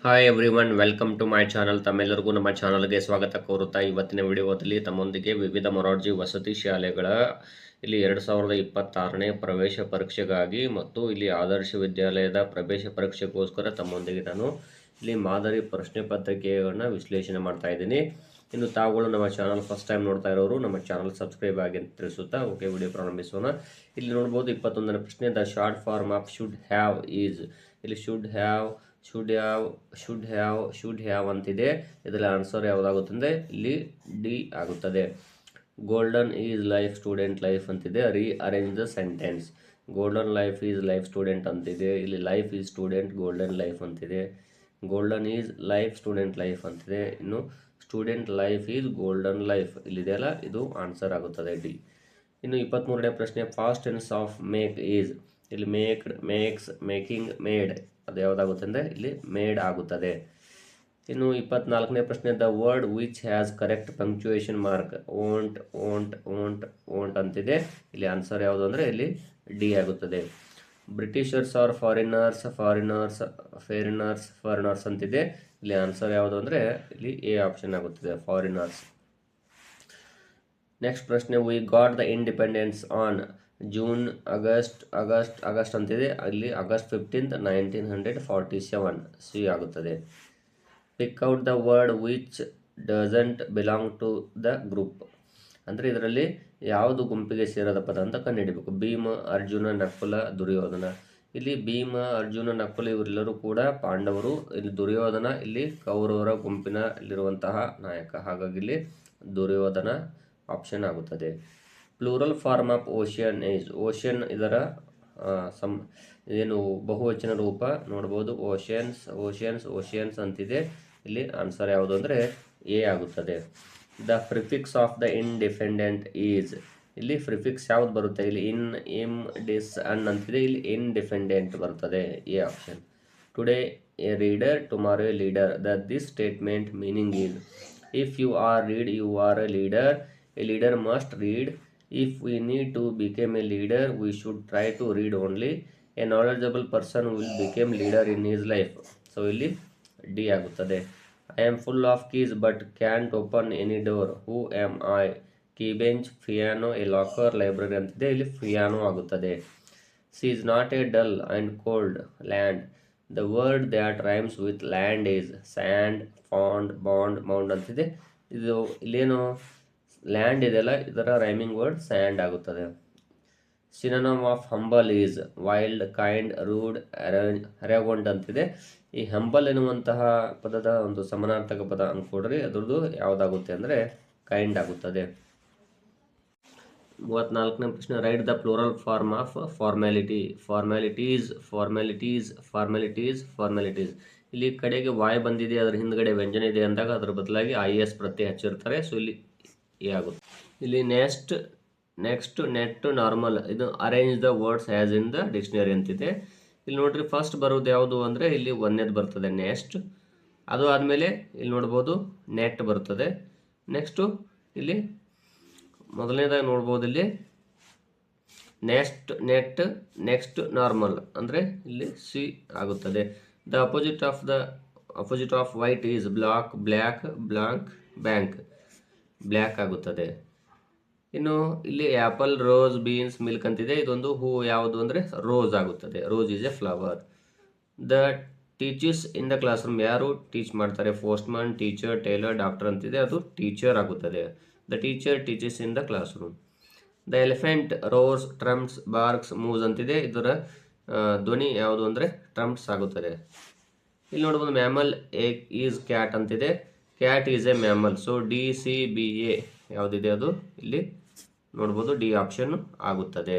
Hi everyone, welcome to my channel. ತಮ್ಮೆಲ್ಲರಿಗೂ ನಮ್ಮ ಚಾನಲ್ಗೆ ಸ್ವಾಗತ ಕೋರುತ್ತಾ ಇವತ್ತಿನ ವಿಡಿಯೋದಲ್ಲಿ ತಮ್ಮೊಂದಿಗೆ ವಿವಿಧ ಮೊರಾರ್ಜಿ ವಸತಿ ಶಾಲೆಗಳ ಇಲ್ಲಿ 2026ನೇ ಪ್ರವೇಶ ಪರೀಕ್ಷೆಗಾಗಿ ಮತ್ತು ಇಲ್ಲಿ ಆದರ್ಶ ವಿದ್ಯಾಲಯದ ಪ್ರವೇಶ ಪರೀಕ್ಷೆಗೋಸ್ಕರ ತಮ್ಮೊಂದಿಗೆ ನಾನು ಇಲ್ಲಿ ಮಾದರಿ ಪ್ರಶ್ನೆ ಪತ್ರಿಕೆಯನ್ನು ವಿಶ್ಲೇಷಣೆ ಮಾಡ್ತಾ ಇದ್ದೀನಿ. ಇನ್ನು ತಾವುಗಳು ನಮ್ಮ ಚಾನಲ್ ಫಸ್ಟ್ ಟೈಮ್ ನೋಡ್ತಾ ಇರೋರು ನಮ್ಮ ಚಾನಲ್ ಸಬ್ಸ್ಕ್ರೈಬ್ ಆಗಿ ಅಂತ ತಿಳಿಸುತ್ತಾ ಓಕೆ ವಿಡಿಯೋ ಪ್ರಾರಂಭಿಸೋಣ. ಇಲ್ಲಿ ನೋಡ್ಬೋದು 21ನೇ ಪ್ರಶ್ನೆ, the short form of should have is. ಇಲ್ಲಿ ಶುಡ್ ಹ್ಯಾವ್ ಅಂತಿದೆ. ಇದರ ಆನ್ಸರ್ ಯಾವುದಾಗುತ್ತೆ ಅಂದರೆ ಇಲ್ಲಿ ಡಿ ಆಗುತ್ತದೆ. Golden is life student life ಅಂತಿದೆ. Arrange the sentence. Golden life is life student ಅಂತಿದೆ. ಇಲ್ಲಿ life is student golden life ಅಂತಿದೆ. Golden is life student life ಅಂತಿದೆ. ಇನ್ನು student life is golden life ಇಲ್ಲಿದೆಯಲ್ಲ, ಇದು ಆನ್ಸರ್ ಆಗುತ್ತದೆ ಡಿ. ಇನ್ನು 23ನೇ ಪ್ರಶ್ನೆ, past tense of make is. ಇಲ್ಲಿ ಮೇಕ್ಡ್, ಮೇಕ್ಸ್, ಮೇಕಿಂಗ್, ಮೇಡ್ ಅದು ಯಾವುದಾಗುತ್ತೆ ಅಂದರೆ ಇಲ್ಲಿ ಮೇಡ್ ಆಗುತ್ತದೆ. ಇನ್ನು 24ನೇ ಪ್ರಶ್ನೆ, the word which has correct punctuation mark won't won't won't won't ಅಂತಿದೆ. ಇಲ್ಲಿ ಆನ್ಸರ್ ಯಾವುದು ಅಂದರೆ ಇಲ್ಲಿ ಡಿ ಆಗುತ್ತದೆ. ಬ್ರಿಟಿಷರ್ಸ್ ಆರ್ ಫಾರಿನರ್ಸ್ ಫಾರಿನರ್ಸ್ ಅಂತಿದೆ. ಇಲ್ಲಿ ಆನ್ಸರ್ ಯಾವುದು ಅಂದರೆ ಇಲ್ಲಿ ಎ ಆಪ್ಷನ್ ಆಗುತ್ತದೆ, ಫಾರಿನರ್ಸ್. ನೆಕ್ಸ್ಟ್ ಪ್ರಶ್ನೆ, we got the independence on June August ಅಂತಿದೆ. ಅಲ್ಲಿ ಆಗಸ್ಟ್ 15, 1947 ಸಿ ಆಗುತ್ತದೆ. Pick out the word which doesn't belong to the group. ಅಂದರೆ ಇದರಲ್ಲಿ ಯಾವುದು ಗುಂಪಿಗೆ ಸೇರದ ಪದ ಅಂತ ಕಂಡುಹಿಡಬೇಕು. ಭೀಮ, ಅರ್ಜುನ, ನಕುಲ, ದುರ್ಯೋಧನ. ಇಲ್ಲಿ ಭೀಮ, ಅರ್ಜುನ, ನಕುಲ ಇವರೆಲ್ಲರೂ ಕೂಡ ಪಾಂಡವರು. ಇಲ್ಲಿ ದುರ್ಯೋಧನ ಇಲ್ಲಿ ಕೌರವರ ಗುಂಪಿನಲ್ಲಿರುವಂತಹ ನಾಯಕ. ಹಾಗಾಗಿ ಇಲ್ಲಿ ದುರ್ಯೋಧನ ಆಪ್ಷನ್ ಆಗುತ್ತದೆ. Plural form of ocean is. Ocean ಇದರ ಏನು ಬಹುವಚನ ರೂಪ ನೋಡ್ಬೋದು. ಓಷಿಯನ್ಸ್ ಅಂತಿದೆ. ಇಲ್ಲಿ ಆನ್ಸರ್ ಯಾವುದು ಅಂದರೆ ಎ ಆಗುತ್ತದೆ. The prefix of the independent is. ಇಲ್ಲಿ ಪ್ರಿಫಿಕ್ಸ್ ಯಾವ್ದು ಬರುತ್ತೆ? ಇಲ್ಲಿ ಇನ್, ಇಮ್, ಡಿಸ್, ಅನ್ ಅಂತಿದೆ. ಇಲ್ಲಿ ಇಂಡಿಪೆಂಡೆಂಟ್ ಬರ್ತದೆ, A option. Today a reader, tomorrow a leader. This statement meaning is. If you are read, you are a leader. A leader must read. If we need to become a leader, we should try to read only. A knowledgeable person will become leader in his life. So ಇಲ್ಲಿ D ಆಗುತ್ತದೆ. I am full of keys but can't open any door. Who am I? Key bench, piano, a locker, library ಅಂತಿದೆ. ಇಲ್ಲಿ piano ಆಗುತ್ತದೆ. She is not a dull and cold land. The word that rhymes with land is sand, pond, bond, mound ಅಂತಿದೆ. ಇದು ಇಲ್ಲೇನು land ಇದೆಲ್ಲ, ಇದರ rhyming word sand ಆಗುತ್ತದೆ. Synonym of humble is wild, kind, rude, arrogant ಅಂತಿದೆ. ಈ humble ಎನ್ನುವಂತಹ ಪದದ ಒಂದು ಸಮಾನಾರ್ಥಕ ಪದ ಅಂದ್ಕೊಡ್ರಿ. ಅದರದ್ದು ಯಾವುದಾಗುತ್ತೆ ಅಂದರೆ ಕೈಂಡ್ ಆಗುತ್ತದೆ. 34ನೇ ಪ್ರಶ್ನೆ, write the plural form of formality. Formalities. ಇಲ್ಲಿ ಕಡೆಗೆ ವಾಯ್ ಬಂದಿದೆ, ಅದರ ಹಿಂದ್ಗಡೆ ವ್ಯಂಜನ ಇದೆ ಅಂದಾಗ ಅದರ ಬದಲಾಗಿ IS ಪ್ರತ್ಯಯ ಹಚ್ಚಿರ್ತಾರೆ. ಸೊ ಇಲ್ಲಿ ಎ ಆಗುತ್ತೆ. ಇಲ್ಲಿ ನೆಕ್ಸ್ಟ್, ನೆಟ್, ನಾರ್ಮಲ್. ಇದು arrange the words as in the dictionary ಅಂತಿದೆ. ಇಲ್ಲಿ ನೋಡ್ರಿ, ಫಸ್ಟ್ ಬರೋದು ಯಾವುದು ಅಂದರೆ ಇಲ್ಲಿ ಒಂದೇದು ಬರ್ತದೆ ನೆಕ್ಸ್ಟ್. ಅದು ಆದಮೇಲೆ ಇಲ್ಲಿ ನೋಡ್ಬೋದು ನೆಟ್ ಬರ್ತದೆ. ನೆಕ್ಸ್ಟು ಇಲ್ಲಿ ಮೊದಲನೇದಾಗಿ ನೋಡ್ಬೋದು ಇಲ್ಲಿ ನೆಕ್ಸ್ಟ್ ನಾರ್ಮಲ್ ಅಂದರೆ ಇಲ್ಲಿ ಸಿ ಆಗುತ್ತದೆ. The opposite of white is black, bank black ಆಗುತ್ತದೆ. ಇನ್ನು ಇಲ್ಲಿ ಆ್ಯಪಲ್, ರೋಸ್, ಬೀನ್ಸ್, ಮಿಲ್ಕ್ ಅಂತಿದೆ. ಇದೊಂದು ಹೂ ಯಾವುದು ಅಂದರೆ ರೋಸ್ ಆಗುತ್ತದೆ. Rose is a flower. The teachers in the classroom. ಯಾರು ಟೀಚ್ ಮಾಡ್ತಾರೆ? ಪೋಸ್ಟ್ಮನ್, ಟೀಚರ್, ಟೈಲರ್, ಡಾಕ್ಟರ್ ಅಂತಿದೆ. ಅದು ಟೀಚರ್ ಆಗುತ್ತದೆ. The teacher teachers in the classroom. The elephant roars, trumps, barks, moves ಅಂತಿದೆ. ಇದರ ಧ್ವನಿ ಯಾವುದು ಅಂದರೆ ಟ್ರಂಪ್ಸ್ ಆಗುತ್ತದೆ. ಇಲ್ಲಿ ನೋಡ್ಬೋದು ಮ್ಯಾಮಲ್ ಈಸ್ ಕ್ಯಾಟ್ ಅಂತಿದೆ. Cat is a mammal. So DCBA ಯಾವುದಿದೆ ಅದು ಇಲ್ಲಿ ನೋಡ್ಬೋದು ಡಿ ಆಪ್ಷನ್ ಆಗುತ್ತದೆ.